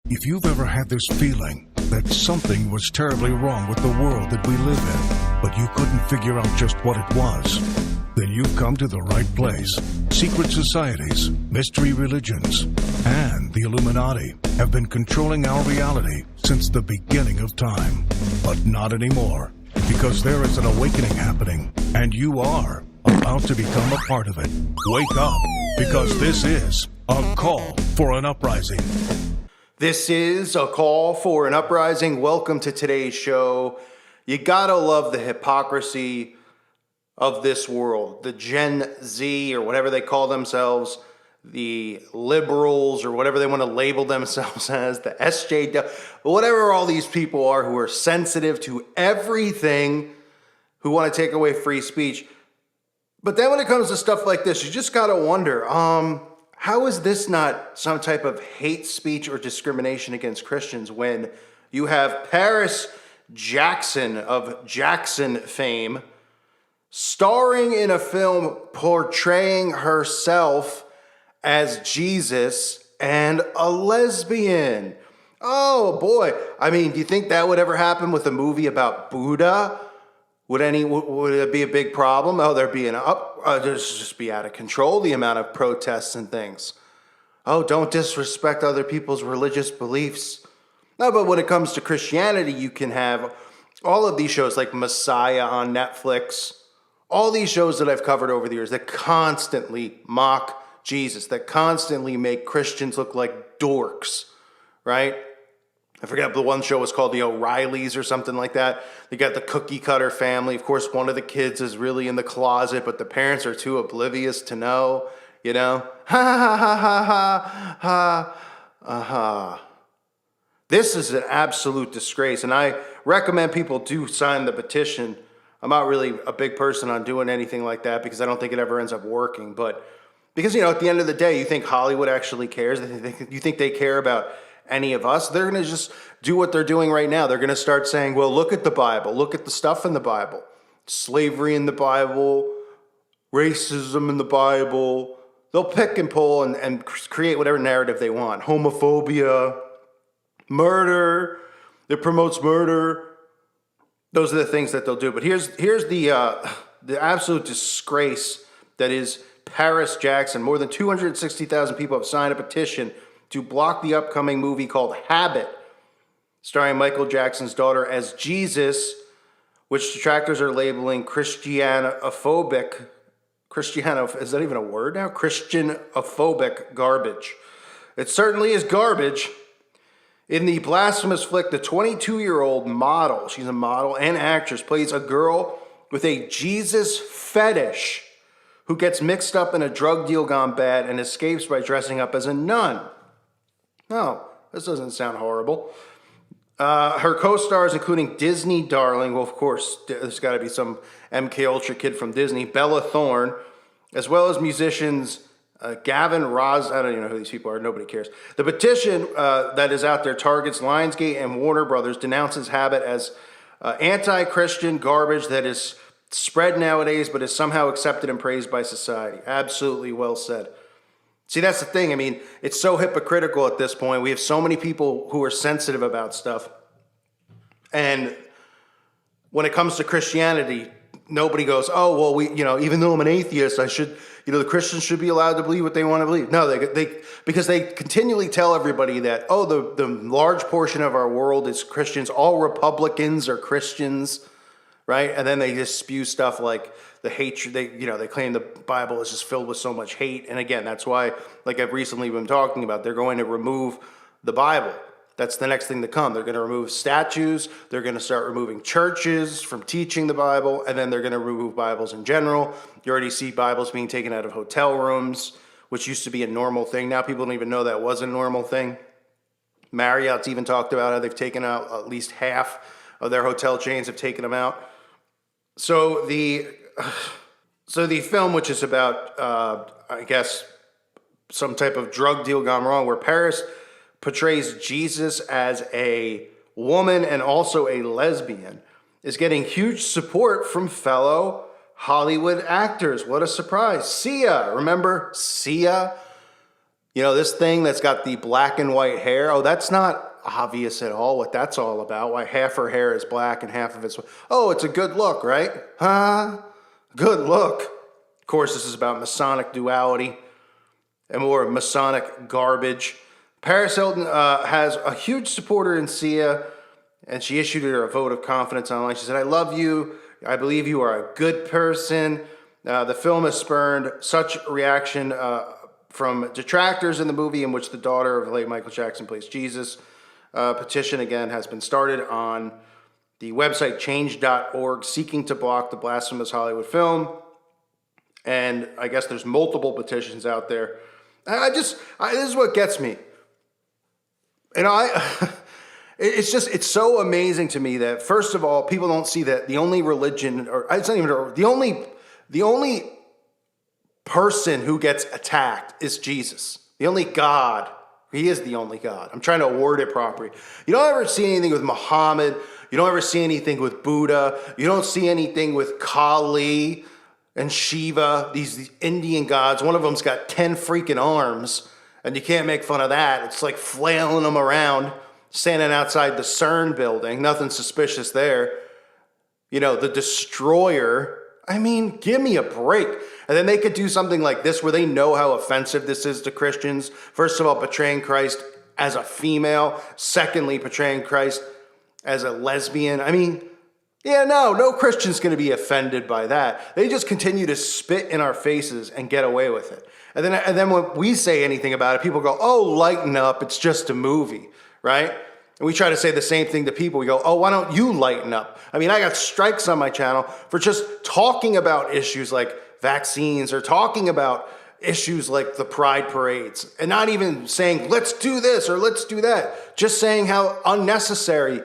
If you've ever had this feeling that something was terribly wrong with the world that we live in, but you couldn't figure out just what it was, then you've come to the right place. Secret societies, mystery religions, and the Illuminati have been controlling our reality since the beginning of time. But not anymore, because there is an awakening happening, and you are about to become a part of it. Wake up, because this is a call for an uprising. This is a call for an uprising. Welcome to today's show. You gotta love the hypocrisy of this world. The Gen Z, or whatever they call themselves, the liberals, or whatever they want to label themselves as, the SJW, whatever all these people are who are sensitive to everything, who want to take away free speech. But then when it comes to stuff like this, you just gotta wonder, how is this not some type of hate speech or discrimination against Christians when you have Paris Jackson of Jackson fame starring in a film portraying herself as Jesus and a lesbian? Oh boy. I mean, do you think that would ever happen with a movie about Buddha? Would it be a big problem? Oh, there'd be just be out of control, the amount of protests and things. Oh, don't disrespect other people's religious beliefs. No, but when it comes to Christianity, you can have all of these shows like Messiah on Netflix, all these shows that I've covered over the years that constantly mock Jesus, that constantly make Christians look like dorks, right? I forget, the one show was called the O'Reillys or something like that. They got the cookie cutter family. Of course, one of the kids is really in the closet, but the parents are too oblivious to know, you know? Ha ha ha ha ha ha ha. This is an absolute disgrace, and I recommend people do sign the petition. I'm not really a big person on doing anything like that because I don't think it ever ends up working. But because, you know, at the end of the day, you think Hollywood actually cares? You think they care about any of us? They're going to just do what they're doing right now. They're going to start saying, well, look at the Bible. Look at the stuff in the Bible. Slavery in the Bible, racism in the Bible. They'll pick and pull and create whatever narrative they want. Homophobia, murder. It promotes murder. Those are the things that they'll do. But here's the absolute disgrace that is Paris Jackson. More than 260,000 people have signed a petition to block the upcoming movie called Habit, starring Michael Jackson's daughter as Jesus, which detractors are labeling Christianophobic. Is that even a word now? Christianophobic garbage. It certainly is garbage. In the blasphemous flick, the 22-year-old model, she's a model and actress, plays a girl with a Jesus fetish who gets mixed up in a drug deal gone bad and escapes by dressing up as a nun. No, this doesn't sound horrible. Her co-stars, including Disney darling, well, of course, there's got to be some MK Ultra kid from Disney, Bella Thorne, as well as musicians Gavin Ross. I don't even know who these people are. Nobody cares. The petition that is out there targets Lionsgate and Warner Brothers, denounces Habit as anti-Christian garbage that is spread nowadays, but is somehow accepted and praised by society. Absolutely well said. See, that's the thing. I mean, it's so hypocritical at this point. We have so many people who are sensitive about stuff. And when it comes to Christianity, nobody goes, oh, well, even though I'm an atheist, the Christians should be allowed to believe what they want to believe. No, because they continually tell everybody that, oh, the large portion of our world is Christians. All Republicans are Christians, right? And then they just spew stuff like the hatred. They claim the Bible is just filled with so much hate. And again, that's why, like I've recently been talking about, they're going to remove the Bible. That's the next thing to come. They're going to remove statues. They're going to start removing churches from teaching the Bible. And then they're going to remove Bibles in general. You already see Bibles being taken out of hotel rooms, which used to be a normal thing. Now people don't even know that was a normal thing. Marriott's even talked about how they've taken out at least half of their hotel chains have taken them out. So the film, which is about, I guess, some type of drug deal gone wrong, where Paris portrays Jesus as a woman and also a lesbian, is getting huge support from fellow Hollywood actors. What a surprise. Sia, remember Sia? This thing that's got the black and white hair, oh, that's not obvious at all what that's all about. Why half her hair is black and half of it's, oh, it's a good look, right? Huh? Good look. Of course, this is about Masonic duality and more Masonic garbage. Paris Hilton has a huge supporter in Sia, and she issued her a vote of confidence online. She said, I love you. I believe you are a good person. The film has spurned such reaction from detractors in the movie in which the daughter of late Michael Jackson plays Jesus. Petition, again, has been started on the website change.org seeking to block the blasphemous Hollywood film. And I guess there's multiple petitions out there. This is what gets me. It's so amazing to me that, first of all, people don't see that the only religion, or it's not even, the only person who gets attacked is Jesus. The only God. He is the only God. I'm trying to word it properly. You don't ever see anything with Muhammad. You don't ever see anything with Buddha. You don't see anything with Kali and Shiva, these Indian gods. One of them's got 10 freaking arms, and you can't make fun of that. It's like flailing them around, standing outside the CERN building. Nothing suspicious there. The destroyer. I mean, give me a break. And then they could do something like this where they know how offensive this is to Christians. First of all, portraying Christ as a female. Secondly, portraying Christ as a lesbian. I mean, no Christian's going to be offended by that. They just continue to spit in our faces and get away with it. And then when we say anything about it, people go, oh, lighten up. It's just a movie, right? And we try to say the same thing to people. We go, oh, why don't you lighten up? I mean, I got strikes on my channel for just talking about issues like vaccines or talking about issues like the pride parades and not even saying, let's do this or let's do that. Just saying how unnecessary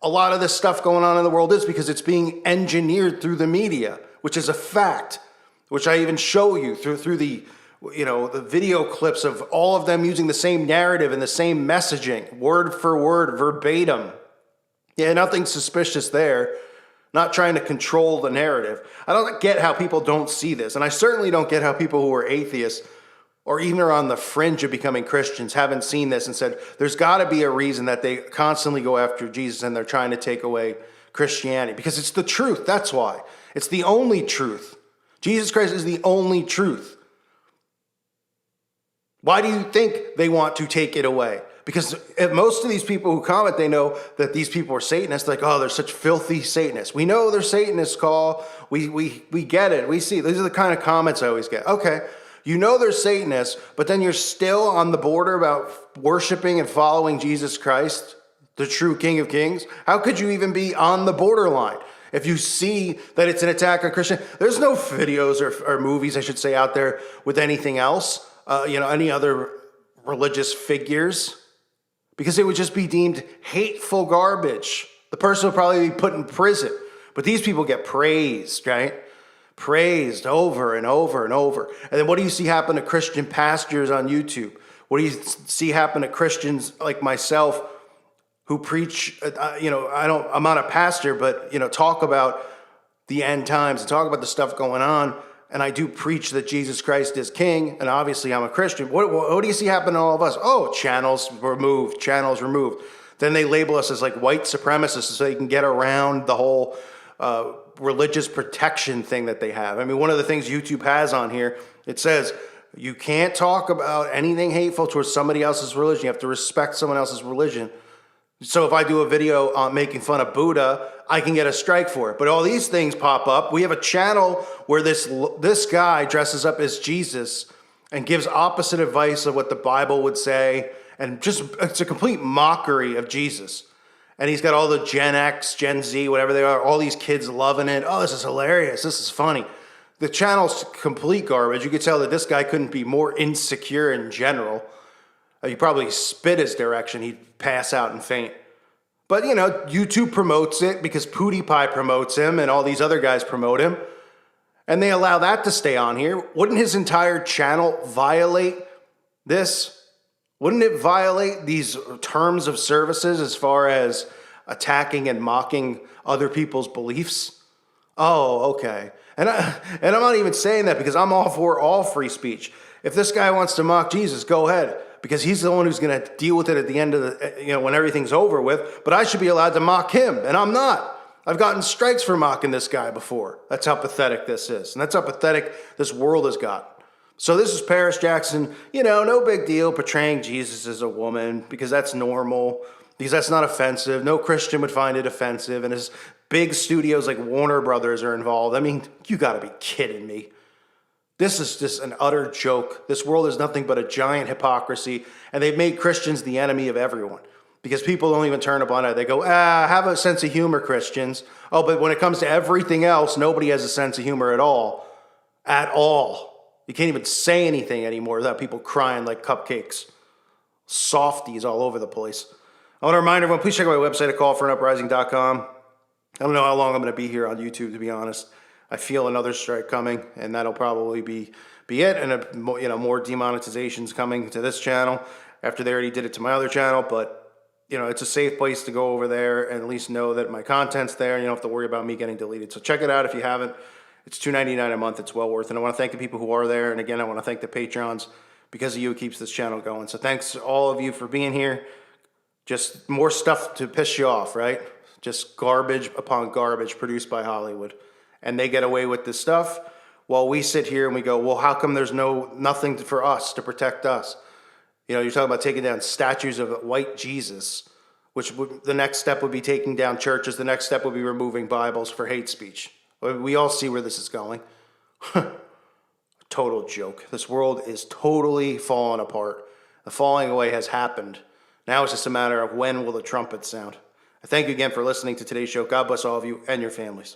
a lot of this stuff going on in the world is because it's being engineered through the media, which is a fact, which I even show you through the the video clips of all of them using the same narrative and the same messaging, word for word, verbatim. Yeah, nothing suspicious there. Not trying to control the narrative. I don't get how people don't see this. And I certainly don't get how people who are atheists or even are on the fringe of becoming Christians haven't seen this and said, there's got to be a reason that they constantly go after Jesus and they're trying to take away Christianity. Because it's the truth. That's why. It's the only truth. Jesus Christ is the only truth. Why do you think they want to take it away? Because if most of these people who comment, they know that these people are Satanists. Like, oh, they're such filthy Satanists. We know they're Satanists, Call. We get it. We see. These are the kind of comments I always get. Okay, you know they're Satanists, but then you're still on the border about worshiping and following Jesus Christ, the true King of Kings. How could you even be on the borderline? If you see that it's an attack on Christian, there's no videos or movies, I should say, out there with anything else. Any other religious figures, because it would just be deemed hateful garbage. The person would probably be put in prison. But these people get praised, right? Praised over and over and over. And then what do you see happen to Christian pastors on YouTube? What do you see happen to Christians like myself who preach, I'm not a pastor, but, talk about the end times and talk about the stuff going on. And I do preach that Jesus Christ is King, and obviously I'm a Christian. What do you see happen to all of us? Oh, channels removed. Then they label us as like white supremacists so they can get around the whole religious protection thing that they have. I mean, one of the things YouTube has on here, it says you can't talk about anything hateful towards somebody else's religion. You have to respect someone else's religion. So if I do a video on making fun of Buddha, I can get a strike for it. But all these things pop up. We have a channel where this guy dresses up as Jesus and gives opposite advice of what the Bible would say. And just, it's a complete mockery of Jesus. And he's got all the Gen X, Gen Z, whatever they are, all these kids loving it. Oh, this is hilarious. This is funny. The channel's complete garbage. You could tell that this guy couldn't be more insecure in general. You probably spit his direction, he'd pass out and faint. But, YouTube promotes it because PewDiePie promotes him and all these other guys promote him. And they allow that to stay on here. Wouldn't his entire channel violate this? Wouldn't it violate these terms of services as far as attacking and mocking other people's beliefs? Oh, okay. And I'm not even saying that because I'm all for all free speech. If this guy wants to mock Jesus, go ahead, because he's the one who's going to deal with it at the end of the, when everything's over with. But I should be allowed to mock him, and I'm not. I've gotten strikes for mocking this guy before. That's how pathetic this is. And that's how pathetic this world has got. So this is Paris Jackson, no big deal, portraying Jesus as a woman, because that's normal, because that's not offensive. No Christian would find it offensive. And as big studios like Warner Brothers are involved, I mean, you got to be kidding me. This is just an utter joke. This world is nothing but a giant hypocrisy, and they've made Christians the enemy of everyone. Because people don't even turn a blind eye. They go, have a sense of humor, Christians. Oh, but when it comes to everything else, nobody has a sense of humor at all. At all. You can't even say anything anymore without people crying like cupcakes. Softies all over the place. I want to remind everyone, please check out my website at callforanuprising.com. I don't know how long I'm going to be here on YouTube, to be honest. I feel another strike coming, and that'll probably be it. And more demonetizations coming to this channel after they already did it to my other channel. But it's a safe place to go over there and at least know that my content's there. You don't have to worry about me getting deleted. So check it out if you haven't. It's $2.99 a month. It's well worth it. And I want to thank the people who are there. And again, I want to thank the Patrons. Because of you, it keeps this channel going. So thanks to all of you for being here. Just more stuff to piss you off, right? Just garbage upon garbage produced by Hollywood. And they get away with this stuff while we sit here and we go, well, how come there's nothing for us to protect us? You're talking about taking down statues of white Jesus, which the next step would be taking down churches. The next step would be removing Bibles for hate speech. We all see where this is going. Total joke. This world is totally falling apart. The falling away has happened. Now it's just a matter of when will the trumpet sound. I thank you again for listening to today's show. God bless all of you and your families.